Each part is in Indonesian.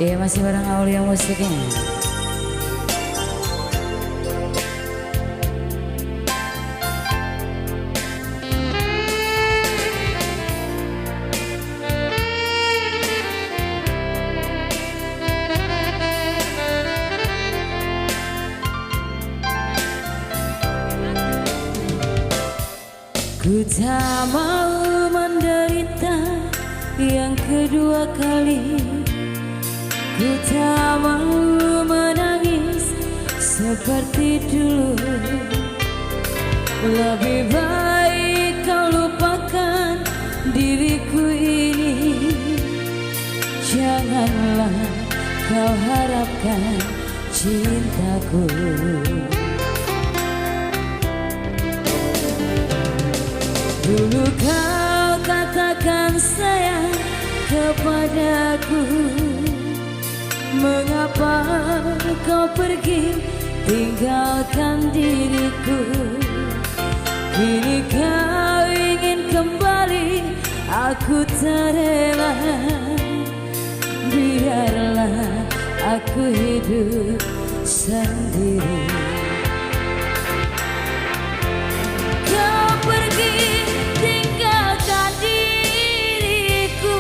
Iya masih bareng Aulia musiknya. Ku tak mau menderita yang kedua kali. Ku tak mau menangis seperti dulu. Lebih baik kau lupakan diriku ini. Janganlah kau harapkan cintaku. Dulu kau katakan sayang kepadaku. Mengapa kau pergi tinggalkan diriku? Kini kau ingin kembali, aku tak rela. Biarlah aku hidup sendiri. Kau pergi tinggalkan diriku.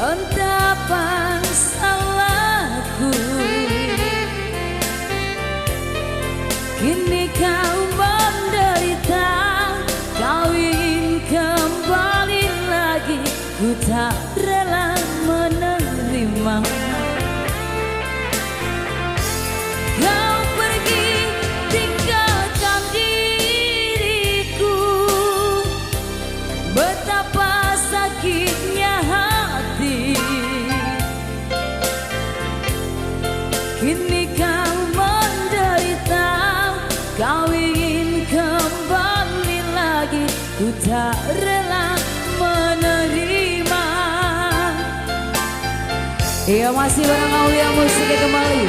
Entah apa salahku. Kini kau menderita, kau ingin kembali lagi. Ku tak rela menerima. Kau pergi tinggalkan diriku. Betapa sakitnya hati. Kini kau menderita, kau ingin kembali lagi. Ku tak rela menerima. Iya masih bareng Aulia musiknya kembali.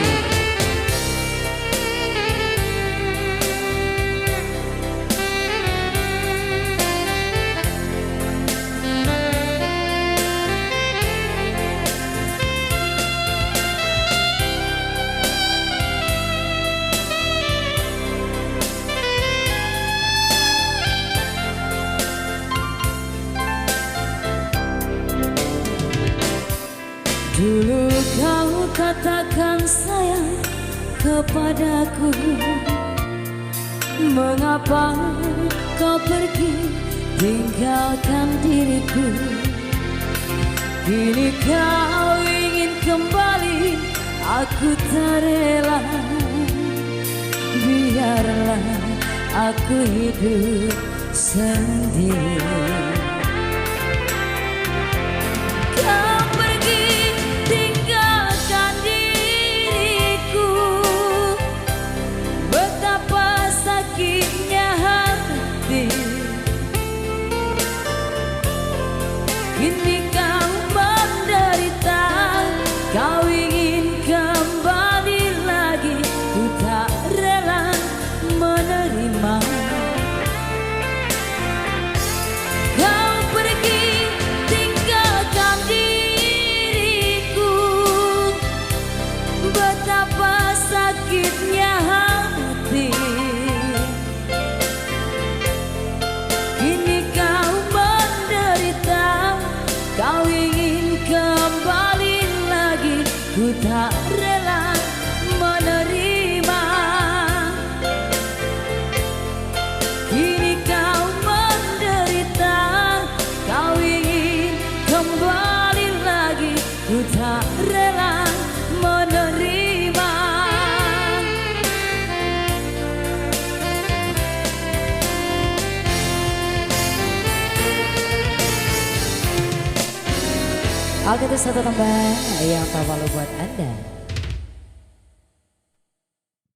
Dulu kau katakan sayang kepadaku. Mengapa kau pergi tinggalkan diriku? Kini kau ingin kembali, aku tak rela. Biarlah aku hidup sendiri. Kini kau menderita, kau ingin kembali lagi. Ku tak rela menerima. Kau pergi tinggalkan diriku. Betapa sakitnya hati. Kini kau menderita, kau ingin kembali lagi. Ku tak rela menerima. Kini kau menderita, kau ingin kembali lagi. Ku tak rela menerima. Oke, itu satu tambah yang terlalu buat Anda.